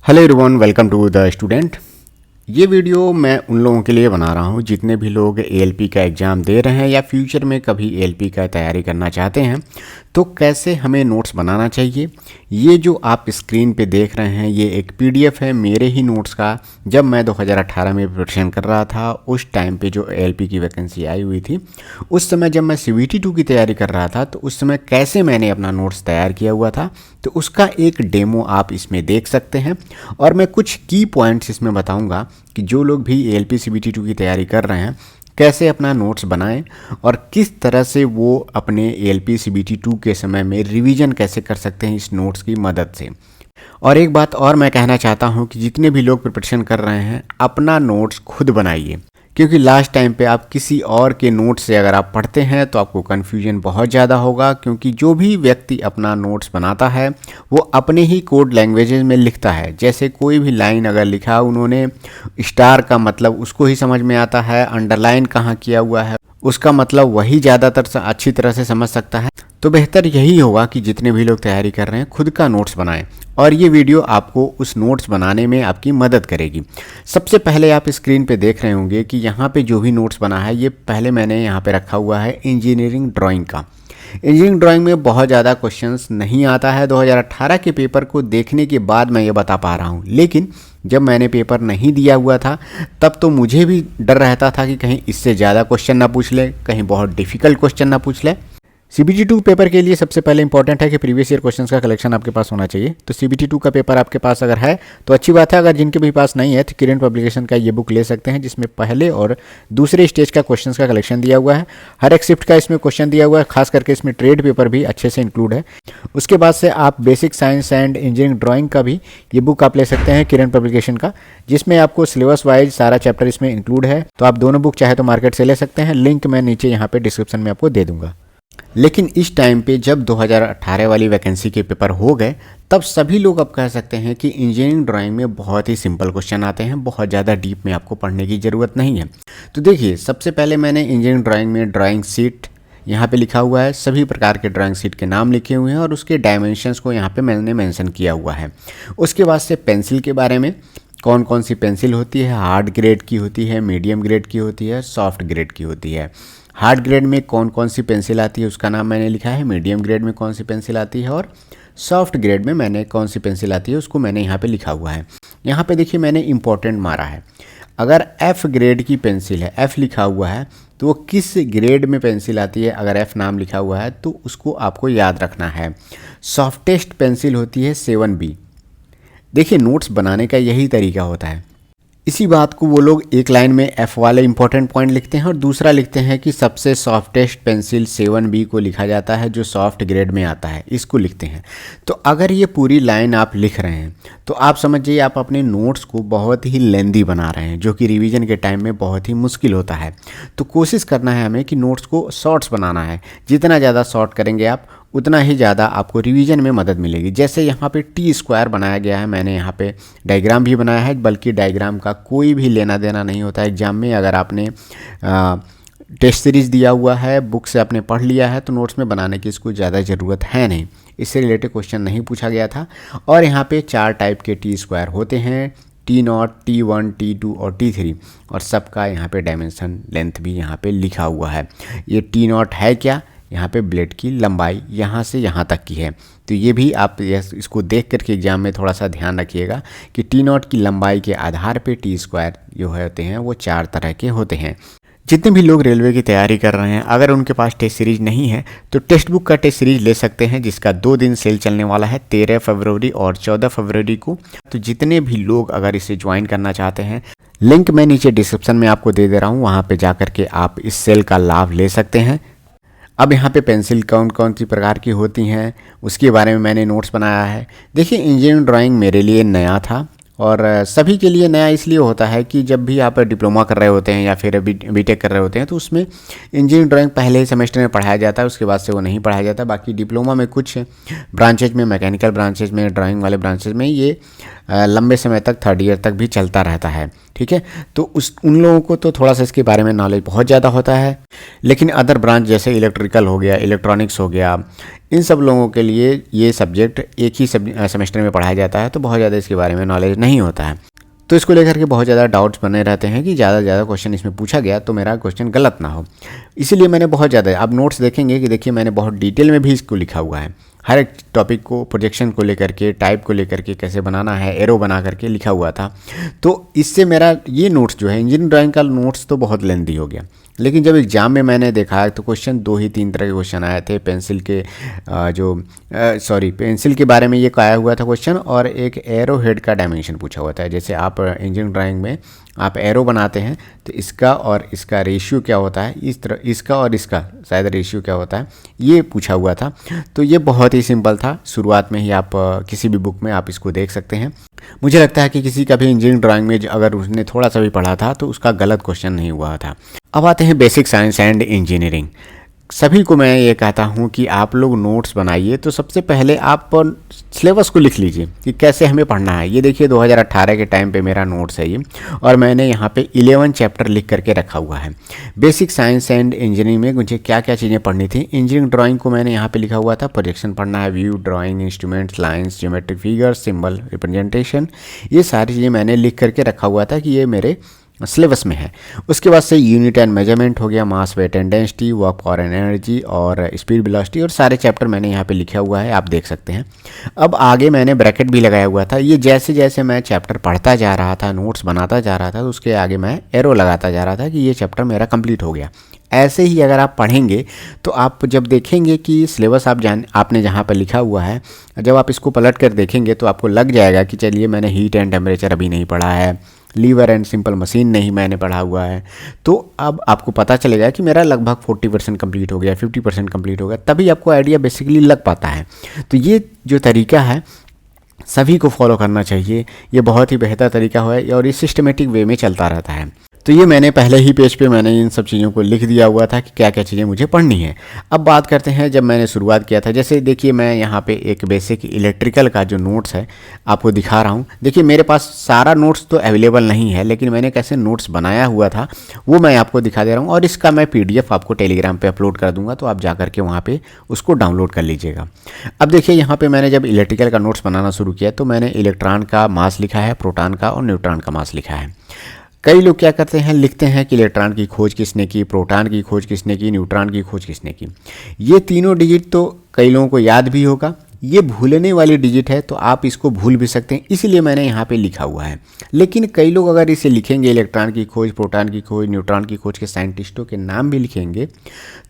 Hello everyone, welcome to the student. ये video मैं उन लोगों के लिए बना रहा हूँ जितने भी लोग एएलपी का एग्ज़ाम दे रहे हैं या फ्यूचर में कभी एएलपी का तैयारी करना चाहते हैं तो कैसे हमें नोट्स बनाना चाहिए। ये जो आप स्क्रीन पे देख रहे हैं ये एक पीडीएफ है मेरे ही नोट्स का। जब मैं 2018 में प्रिपरेशन कर रहा था उस टाइम पे जो एएलपी की वैकेंसी आई हुई थी, उस समय जब मैं सीबीटी 2 की तैयारी कर रहा था तो उस समय कैसे मैंने अपना नोट्स तैयार किया हुआ था, तो उसका एक डेमो आप इसमें देख सकते हैं। और मैं कुछ की पॉइंट्स इसमें बताऊंगा कि जो लोग भी एएलपी सीबीटी 2 की तैयारी कर रहे हैं कैसे अपना नोट्स बनाएं और किस तरह से वो अपने एएलपी सीबीटी 2 के समय में रिवीजन कैसे कर सकते हैं इस नोट्स की मदद से। और एक बात और मैं कहना चाहता हूं कि जितने भी लोग प्रिपरेशन कर रहे हैं अपना नोट्स खुद बनाइए, क्योंकि लास्ट टाइम पे आप किसी और के नोट्स से अगर आप पढ़ते हैं तो आपको कन्फ्यूजन बहुत ज़्यादा होगा, क्योंकि जो भी व्यक्ति अपना नोट्स बनाता है वो अपने ही कोड लैंग्वेजेस में लिखता है। जैसे कोई भी लाइन अगर लिखा उन्होंने, स्टार का मतलब उसको ही समझ में आता है, अंडरलाइन कहाँ किया हुआ है उसका मतलब वही ज़्यादातर अच्छी तरह से समझ सकता है। तो बेहतर यही होगा कि जितने भी लोग तैयारी कर रहे हैं खुद का नोट्स बनाएं और ये वीडियो आपको उस नोट्स बनाने में आपकी मदद करेगी। सबसे पहले आप स्क्रीन पे देख रहे होंगे कि यहाँ पे जो भी नोट्स बना है ये पहले मैंने यहाँ पे रखा हुआ है इंजीनियरिंग ड्राइंग का। इंजीनियरिंग ड्राइंग में बहुत ज़्यादा क्वेश्चंस नहीं आता है। 2018 के पेपर को देखने के बाद मैं ये बता पा रहा हूँ, लेकिन जब मैंने पेपर नहीं दिया हुआ था तब तो मुझे भी डर रहता था कि कहीं इससे ज़्यादा क्वेश्चन ना पूछ ले, कहीं बहुत डिफ़िकल्ट क्वेश्चन ना पूछ ले। सीबीटी 2 पेपर के लिए सबसे पहले इंपॉर्टेंट है कि प्रीवियस ईयर क्वेश्चंस का कलेक्शन आपके पास होना चाहिए। तो सीबीटी 2 का पेपर आपके पास अगर है तो अच्छी बात है, अगर जिनके भी पास नहीं है तो किरण पब्लिकेशन का ये बुक ले सकते हैं जिसमें पहले और दूसरे स्टेज का क्वेश्चंस का कलेक्शन दिया हुआ है। हर एक शिफ्ट का इसमें क्वेश्चन दिया हुआ है, खास करके इसमें ट्रेड पेपर भी अच्छे से इंक्लूड है। उसके बाद से आप basic science and engineering drawing का भी ये बुक आप ले सकते हैं किरण पब्लिकेशन का, जिसमें आपको सिलेबस वाइज सारा चैप्टर इसमें इंक्लूड है। तो आप दोनों बुक चाहे तो मार्केट से ले सकते हैं, लिंक मैं नीचे यहाँ पे डिस्क्रिप्शन में आपको दे दूंगा। लेकिन इस टाइम पे जब 2018 वाली वैकेंसी के पेपर हो गए तब सभी लोग अब कह सकते हैं कि इंजीनियरिंग ड्राइंग में बहुत ही सिंपल क्वेश्चन आते हैं, बहुत ज़्यादा डीप में आपको पढ़ने की ज़रूरत नहीं है। तो देखिए, सबसे पहले मैंने इंजीनियरिंग ड्राइंग में ड्राइंग शीट यहाँ पे लिखा हुआ है, सभी प्रकार के ड्राइंग शीट के नाम लिखे हुए हैं और उसके डायमेंशंस को यहाँ पे मैंने मेंशन किया हुआ है। उसके बाद से पेंसिल के बारे में, कौन कौन सी पेंसिल होती है, हार्ड ग्रेड की होती है, मीडियम ग्रेड की होती है, सॉफ्ट ग्रेड की होती है। हार्ड ग्रेड में कौन कौन सी पेंसिल आती है उसका नाम मैंने लिखा है, मीडियम ग्रेड में कौन सी पेंसिल आती है और सॉफ्ट ग्रेड में मैंने कौन सी पेंसिल आती है उसको मैंने यहाँ पे लिखा हुआ है। यहाँ पे देखिए मैंने इम्पोर्टेंट मारा है, अगर एफ़ ग्रेड की पेंसिल है, एफ़ लिखा हुआ है तो वो किस ग्रेड में पेंसिल आती है, अगर एफ़ नाम लिखा हुआ है तो उसको आपको याद रखना है। सॉफ्टेस्ट पेंसिल होती है 7B। देखिए, नोट्स बनाने का यही तरीका होता है। इसी बात को वो लोग एक लाइन में एफ वाले इंपॉर्टेंट पॉइंट लिखते हैं और दूसरा लिखते हैं कि सबसे सॉफ्टेस्ट पेंसिल 7B को लिखा जाता है जो सॉफ्ट ग्रेड में आता है, इसको लिखते हैं। तो अगर ये पूरी लाइन आप लिख रहे हैं तो आप समझिए आप अपने नोट्स को बहुत ही लेंदी बना रहे हैं, जो कि रिवीजन के टाइम में बहुत ही मुश्किल होता है। तो कोशिश करना है हमें कि नोट्स को शॉर्ट्स बनाना है। जितना ज़्यादा शॉर्ट करेंगे आप उतना ही ज़्यादा आपको रिवीजन में मदद मिलेगी। जैसे यहाँ पे टी स्क्वायर बनाया गया है, मैंने यहाँ पे डायग्राम भी बनाया है, बल्कि डायग्राम का कोई भी लेना देना नहीं होता है एग्जाम में। अगर आपने टेस्ट सीरीज़ दिया हुआ है, बुक से आपने पढ़ लिया है तो नोट्स में बनाने की इसको ज़्यादा ज़रूरत है नहीं, इससे रिलेटेड क्वेश्चन नहीं पूछा गया था। और यहाँ पे 4 टाइप के टी स्क्वायर होते हैं, T0, T1, T2 और T3, और सबका यहाँ पे डायमेंशन लेंथ भी यहाँ पे लिखा हुआ है। ये T0 है क्या, यहाँ पे ब्लेड की लंबाई यहाँ से यहाँ तक की है। तो ये भी आप इसको देख करके एग्जाम में थोड़ा सा ध्यान रखिएगा कि T0 की लंबाई के आधार पे टी स्क्वायर जो होते हैं वो 4 तरह के होते हैं। जितने भी लोग रेलवे की तैयारी कर रहे हैं, अगर उनके पास टेस्ट सीरीज नहीं है तो टेक्स्ट बुक का टेस्ट सीरीज ले सकते हैं, जिसका 2 दिन सेल चलने वाला है 13 फरवरी और 14 फरवरी को। तो जितने भी लोग अगर इसे ज्वाइन करना चाहते हैं, लिंक मैं नीचे डिस्क्रिप्शन में आपको दे दे रहा हूँ, वहाँ पर जा करके आप इस सेल का लाभ ले सकते हैं। अब यहाँ पे पेंसिल कौन कौन सी प्रकार की होती हैं उसके बारे में मैंने नोट्स बनाया है। देखिए, इंजीनियरिंग ड्राइंग मेरे लिए नया था और सभी के लिए नया इसलिए होता है कि जब भी आप डिप्लोमा कर रहे होते हैं या फिर बीटेक कर रहे होते हैं तो उसमें इंजीनियरिंग ड्राइंग पहले ही सेमेस्टर में पढ़ाया जाता है, उसके बाद से वो नहीं पढ़ाया जाता। बाकी डिप्लोमा में कुछ ब्रांचेज में, मैकेनिकल ब्रांचेज में, ड्राइंग वाले ब्रांचेज में ये लंबे समय तक, थर्ड ईयर तक भी चलता रहता है। ठीक है, तो उन लोगों को तो थोड़ा सा इसके बारे में नॉलेज बहुत ज़्यादा होता है, लेकिन अदर ब्रांच जैसे इलेक्ट्रिकल हो गया, इलेक्ट्रॉनिक्स हो गया, इन सब लोगों के लिए ये सब्जेक्ट एक ही सेमेस्टर में पढ़ाया जाता है, तो बहुत ज़्यादा इसके बारे में नॉलेज नहीं होता है। तो इसको लेकर के बहुत ज़्यादा डाउट्स बने रहते हैं कि ज़्यादा से ज़्यादा क्वेश्चन इसमें पूछा गया तो मेरा क्वेश्चन गलत ना हो। इसीलिए मैंने बहुत ज़्यादा, आप नोट्स देखेंगे कि देखिए मैंने बहुत डिटेल में भी इसको लिखा हुआ है, हर एक टॉपिक को, प्रोजेक्शन को लेकर के, टाइप को लेकर के, कैसे बनाना है, एरो बना करके लिखा हुआ था। तो इससे मेरा ये नोट्स जो है, इंजीनियरिंग ड्राइंग का नोट्स तो बहुत लेंथी हो गया, लेकिन जब एग्ज़ाम में मैंने देखा तो क्वेश्चन 2 ही 3 तरह के क्वेश्चन आए थे। पेंसिल के पेंसिल के बारे में ये आया हुआ था क्वेश्चन, और एक एरो हेड का डायमेंशन पूछा हुआ था। जैसे आप इंजीनियरिंग ड्राइंग में आप एरो बनाते हैं तो इसका और इसका रेशियो क्या होता है, इस तरह इसका और इसका शायद रेशियो क्या होता है, ये पूछा हुआ था। तो ये बहुत ही सिंपल था, शुरुआत में ही आप किसी भी बुक में आप इसको देख सकते हैं। मुझे लगता है कि किसी का भी इंजीनियरिंग ड्राइंग में अगर उसने थोड़ा सा भी पढ़ा था तो उसका गलत क्वेश्चन नहीं हुआ था। अब आते हैं बेसिक साइंस एंड इंजीनियरिंग। सभी को मैं ये कहता हूँ कि आप लोग नोट्स बनाइए तो सबसे पहले आप सिलेबस को लिख लीजिए कि कैसे हमें पढ़ना है। ये देखिए 2018 के टाइम पे मेरा नोट्स है ये, और मैंने यहाँ पे 11 चैप्टर लिख करके रखा हुआ है। बेसिक साइंस एंड इंजीनियरिंग में मुझे क्या क्या चीज़ें पढ़नी थी, इंजीनियरिंग ड्राइंग को मैंने यहाँ पे लिखा हुआ था, प्रोजेक्शन पढ़ना है, view, drawing, instruments, lines, geometric figures, symbol, representation, ये सारी चीज़ें मैंने लिख करके रखा हुआ था कि ये मेरे सिलेबस में है। उसके बाद से यूनिट एंड मेजरमेंट हो गया, mass, weight and density, work for energy और स्पीड, वेलोसिटी, और सारे चैप्टर मैंने यहाँ पे लिखा हुआ है, आप देख सकते हैं। अब आगे मैंने ब्रैकेट भी लगाया हुआ था। ये जैसे जैसे मैं चैप्टर पढ़ता जा रहा था, नोट्स बनाता जा रहा था, तो उसके आगे मैं एरो लगाता जा रहा था कि ये चैप्टर मेरा कंप्लीट हो गया। ऐसे ही अगर आप पढ़ेंगे तो आप जब देखेंगे कि सिलेबस आपने जहाँ पर लिखा हुआ है, जब आप इसको पलट कर देखेंगे तो आपको लग जाएगा कि चलिए मैंने हीट एंड टेम्परेचर अभी नहीं पढ़ा है, लीवर एंड सिंपल मशीन नहीं मैंने पढ़ा हुआ है। तो अब आपको पता चलेगा कि मेरा लगभग 40% कंप्लीट हो गया, 50% कंप्लीट हो गया, तभी आपको आइडिया बेसिकली लग पाता है। तो ये जो तरीका है सभी को फॉलो करना चाहिए, ये बहुत ही बेहतर तरीका है और ये सिस्टमेटिक वे में चलता रहता है। तो ये मैंने पहले ही पेज पे मैंने इन सब चीज़ों को लिख दिया हुआ था कि क्या क्या चीज़ें मुझे पढ़नी है। अब बात करते हैं जब मैंने शुरुआत किया था। जैसे देखिए मैं यहाँ पे एक बेसिक इलेक्ट्रिकल का जो नोट्स है आपको दिखा रहा हूँ। देखिए मेरे पास सारा नोट्स तो अवेलेबल नहीं है, लेकिन मैंने कैसे नोट्स बनाया हुआ था वो मैं आपको दिखा दे रहा हूँ, और इसका मैं PDF आपको टेलीग्राम पर अपलोड कर दूँगा, तो आप जा करके वहाँ पर उसको डाउनलोड कर लीजिएगा। अब देखिए यहाँ पर मैंने जब इलेक्ट्रिकल का नोट्स बनाना शुरू किया तो मैंने इलेक्ट्रॉन का मास लिखा है, प्रोटॉन का और न्यूट्रॉन का मास लिखा है। कई लोग क्या करते हैं, लिखते हैं कि इलेक्ट्रॉन की खोज किसने की, प्रोटॉन की खोज किसने की, न्यूट्रॉन की खोज किसने की। ये तीनों डिजिट तो कई लोगों को याद भी होगा, ये भूलने वाली डिजिट है, तो आप इसको भूल भी सकते हैं, इसलिए मैंने यहाँ पे लिखा हुआ है। लेकिन कई लोग अगर इसे लिखेंगे, इलेक्ट्रॉन की खोज, प्रोटॉन की खोज, न्यूट्रॉन की खोज के साइंटिस्टों के नाम भी लिखेंगे,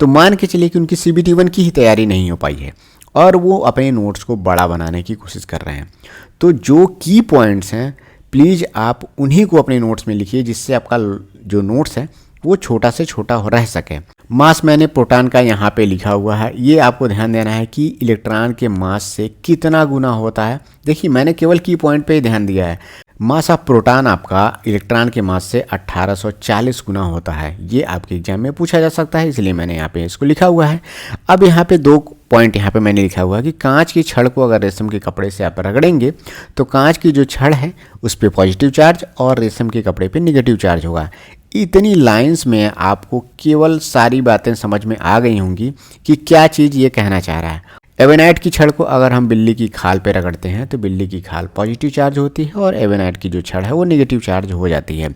तो मान के चलिए कि उनकी CBT 1 की ही तैयारी नहीं हो पाई है और वो अपने नोट्स को बड़ा बनाने की कोशिश कर रहे हैं। तो जो की पॉइंट्स हैं प्लीज़ आप उन्हीं को अपने नोट्स में लिखिए, जिससे आपका जो नोट्स है वो छोटा से छोटा हो रह सके। मास मैंने प्रोटॉन का यहाँ पे लिखा हुआ है। ये आपको ध्यान देना है कि इलेक्ट्रॉन के मास से कितना गुना होता है। देखिए मैंने केवल की पॉइंट पे ही ध्यान दिया है। मास ऑफ प्रोटॉन आपका इलेक्ट्रॉन के मास से 1840 गुना होता है। ये आपके एग्जाम में पूछा जा सकता है, इसलिए मैंने यहाँ पे इसको लिखा हुआ है। अब यहाँ पे 2 पॉइंट यहाँ पे मैंने लिखा हुआ है कि कांच की छड़ को अगर रेशम के कपड़े से आप रगड़ेंगे तो कांच की जो छड़ है उस पर पॉजिटिव चार्ज और रेशम के कपड़े पे नेगेटिव चार्ज होगा। इतनी लाइंस में आपको केवल सारी बातें समझ में आ गई होंगी कि क्या चीज़ ये कहना चाह रहा है। एवेनाइट की छड़ को अगर हम बिल्ली की खाल पे रगड़ते हैं तो बिल्ली की खाल पॉजिटिव चार्ज होती है और एवेनाइट की जो छड़ है वो नेगेटिव चार्ज हो जाती है।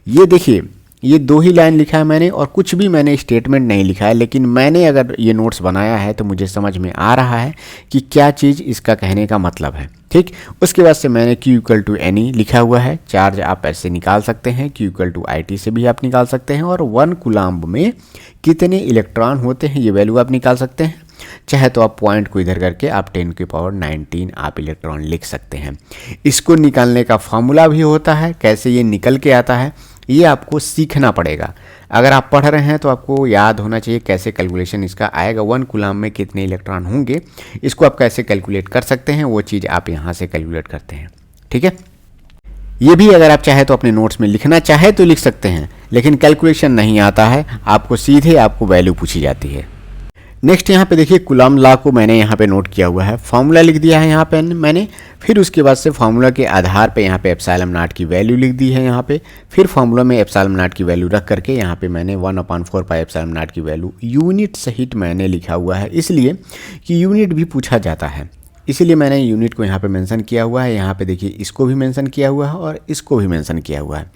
ये देखिए ये 2 ही लाइन लिखा है मैंने और कुछ भी मैंने स्टेटमेंट नहीं लिखा है, लेकिन मैंने अगर ये नोट्स बनाया है तो मुझे समझ में आ रहा है कि क्या चीज़ इसका कहने का मतलब है। ठीक, उसके बाद से मैंने Q = NE लिखा हुआ है। चार्ज आप ऐसे निकाल सकते हैं, Q = IT से भी आप निकाल सकते हैं, और 1 कूलम्ब में कितने इलेक्ट्रॉन होते हैं ये वैल्यू आप निकाल सकते हैं। चाहे तो आप पॉइंट को इधर करके आप 10⁻19 आप इलेक्ट्रॉन लिख सकते हैं। इसको निकालने का फॉर्मूला भी होता है, कैसे ये निकल के आता है ये आपको सीखना पड़ेगा। अगर आप पढ़ रहे हैं तो आपको याद होना चाहिए कैसे कैलकुलेशन इसका आएगा। 1 कूलम्ब में कितने इलेक्ट्रॉन होंगे इसको आप कैसे कैलकुलेट कर सकते हैं, वो चीज़ आप यहाँ से कैलकुलेट करते हैं। ठीक है, ये भी अगर आप चाहे तो अपने नोट्स में लिखना चाहे तो लिख सकते हैं, लेकिन कैलकुलेशन नहीं आता है आपको, सीधे आपको वैल्यू पूछी जाती है। नेक्स्ट यहाँ पे देखिए कूलॉम लॉ को मैंने यहाँ पे नोट किया हुआ है, फार्मूला लिख दिया है यहाँ पे मैंने, फिर उसके बाद से फार्मूला के आधार पे यहाँ पे एप्सिलॉन नॉट की वैल्यू लिख दी है यहाँ पे, फिर फार्मूला में एप्सिलॉन नॉट की वैल्यू रख करके यहाँ पे मैंने 1/4 पाई एप्सिलॉन नॉट की वैल्यू यूनिट सहित मैंने लिखा हुआ है, इसलिए कि यूनिट भी पूछा जाता है, इसीलिए मैंने यूनिट को यहाँ पे मेंशन किया हुआ है। यहाँ पे देखिए इसको भी मेंशन किया हुआ है और इसको भी मेंशन किया हुआ है,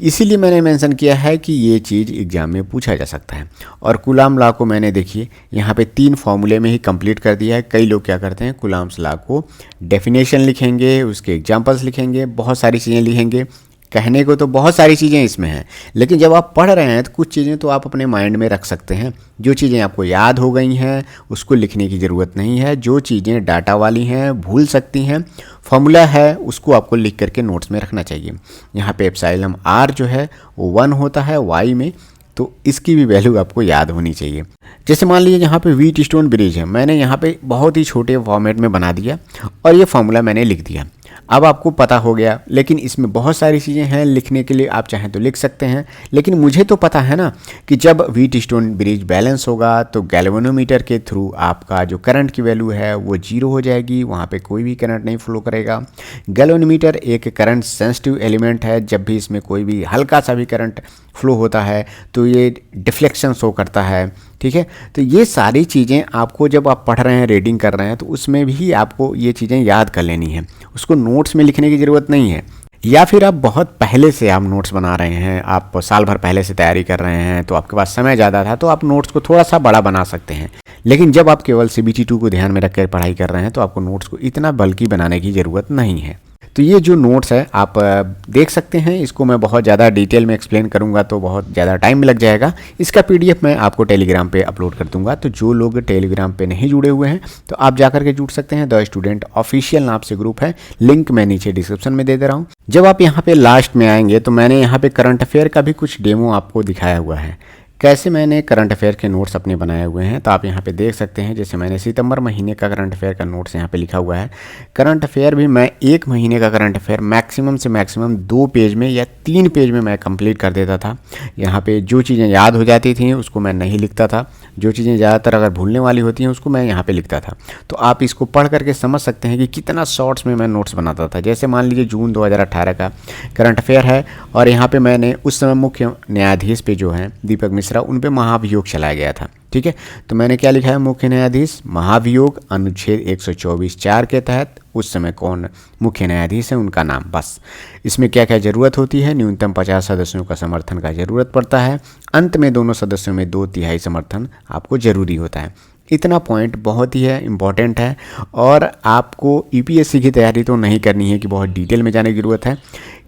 इसीलिए मैंने मेंशन किया है कि ये चीज़ एग्जाम में पूछा जा सकता है। और कूलॉम लॉ को मैंने देखिए यहाँ पे 3 फॉर्मूले में ही कंप्लीट कर दिया है। कई लोग क्या करते हैं कूलॉम्स लॉ को डेफिनेशन लिखेंगे, उसके एग्जांपल्स लिखेंगे, बहुत सारी चीज़ें लिखेंगे, कहने को तो बहुत सारी चीज़ें इसमें हैं, लेकिन जब आप पढ़ रहे हैं तो कुछ चीज़ें तो आप अपने माइंड में रख सकते हैं। जो चीज़ें आपको याद हो गई हैं उसको लिखने की ज़रूरत नहीं है, जो चीज़ें डाटा वाली हैं भूल सकती हैं, फॉर्मूला है उसको आपको लिख करके नोट्स में रखना चाहिए। यहाँ पे एप्सिलॉन आर जो है वो 1 होता है वाई में, तो इसकी भी वैल्यू आपको याद होनी चाहिए। जैसे मान लीजिए यहाँ पे व्हीट स्टोन ब्रिज है, मैंने यहाँ पे बहुत ही छोटे फॉर्मेट में बना दिया और ये फार्मूला मैंने लिख दिया, अब आपको पता हो गया। लेकिन इसमें बहुत सारी चीज़ें हैं लिखने के लिए, आप चाहें तो लिख सकते हैं, लेकिन मुझे तो पता है ना कि जब व्हीट स्टोन ब्रिज बैलेंस होगा तो गैल्वेनोमीटर के थ्रू आपका जो करंट की वैल्यू है वो 0 हो जाएगी, वहाँ पे कोई भी करंट नहीं फ्लो करेगा। गैल्वेनोमीटर एक करंट सेंसिटिव एलिमेंट है, जब भी इसमें कोई भी हल्का सा भी करंट फ्लो होता है तो ये डिफ्लेक्शन शो करता है, ठीक है। तो ये सारी चीज़ें आपको जब आप पढ़ रहे हैं रीडिंग कर रहे हैं तो उसमें भी आपको ये चीज़ें याद कर लेनी है, उसको नोट्स में लिखने की ज़रूरत नहीं है। या फिर आप बहुत पहले से आप नोट्स बना रहे हैं, आप साल भर पहले से तैयारी कर रहे हैं तो आपके पास समय ज़्यादा था, तो आप नोट्स को थोड़ा सा बड़ा बना सकते हैं। लेकिन जब आप केवल CBT 2 को ध्यान में रखकर पढ़ाई कर रहे हैं तो आपको नोट्स को इतना बल्कि बनाने की ज़रूरत नहीं है। तो ये जो नोट्स है आप देख सकते हैं, इसको मैं बहुत ज़्यादा डिटेल में एक्सप्लेन करूंगा तो बहुत ज़्यादा टाइम लग जाएगा। इसका PDF मैं आपको टेलीग्राम पे अपलोड कर दूंगा, तो जो लोग टेलीग्राम पे नहीं जुड़े हुए हैं तो आप जाकर के जुड़ सकते हैं। द स्टूडेंट ऑफिशियल नाम से ग्रुप है, लिंक मैं नीचे डिस्क्रिप्शन में दे दे रहा हूँ। जब आप यहाँ पे लास्ट में आएंगे तो मैंने यहाँ पे करंट अफेयर का भी कुछ डेमो आपको दिखाया हुआ है, कैसे मैंने करंट अफेयर के नोट्स अपने बनाए हुए हैं, तो आप यहाँ पे देख सकते हैं। जैसे मैंने सितंबर महीने का करंट अफेयर का नोट्स यहाँ पे लिखा हुआ है। करंट अफेयर भी मैं 1 महीने का करंट अफेयर मैक्सिमम से मैक्सिमम 2 पेज में या 3 पेज में मैं कंप्लीट कर देता था। यहाँ पे जो चीज़ें याद हो जाती थी उसको मैं नहीं लिखता था, जो चीज़ें ज़्यादातर अगर भूलने वाली होती हैं उसको मैं यहाँ पे लिखता था। तो आप इसको पढ़ करके समझ सकते हैं कि कितना शॉर्ट्स में मैं नोट्स बनाता था। जैसे मान लीजिए जून 2018 का करंट अफेयर है और यहाँ पे मैंने उस समय मुख्य न्यायाधीश पे जो है दीपक मिश्रा, उन पे महाभियोग चलाया गया था, ठीक है। तो मैंने क्या लिखा है, मुख्य न्यायाधीश महाभियोग अनुच्छेद 124(4) के तहत उस समय कौन मुख्य न्यायाधीश है उनका नाम, बस। इसमें क्या क्या ज़रूरत होती है, न्यूनतम 50 सदस्यों का समर्थन का ज़रूरत पड़ता है, अंत में दोनों सदस्यों में 2/3 समर्थन आपको ज़रूरी होता है। इतना पॉइंट बहुत ही है, इम्पॉर्टेंट है। और आपको UPSC की तैयारी तो नहीं करनी है कि बहुत डिटेल में जाने की ज़रूरत है,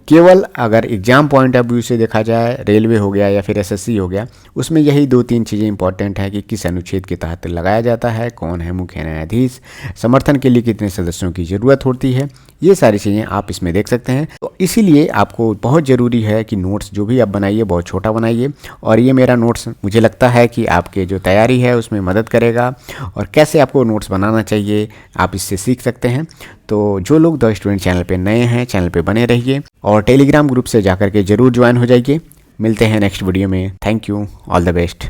केवल अगर एग्ज़ाम पॉइंट ऑफ व्यू से देखा जाए, रेलवे हो गया या फिर SSC हो गया, उसमें यही 2-3 चीज़ें इंपॉर्टेंट है कि किस अनुच्छेद के तहत लगाया जाता है, कौन है मुख्य न्यायाधीश, समर्थन के लिए कितने सदस्यों की ज़रूरत होती है, ये सारी चीज़ें आप इसमें देख सकते हैं। तो इसीलिए आपको बहुत ज़रूरी है कि नोट्स जो भी आप बनाइए बहुत छोटा बनाइए। और ये मेरा नोट्स मुझे लगता है कि आपके जो तैयारी है उसमें मदद करेगा, और कैसे आपको नोट्स बनाना चाहिए आप इससे सीख सकते हैं। तो जो लोग द स्टूडेंट चैनल पे नए हैं, चैनल पे बने रहिए और टेलीग्राम ग्रुप से जाकर के ज़रूर ज्वाइन हो जाइए। मिलते हैं नेक्स्ट वीडियो में। Thank you, all the best.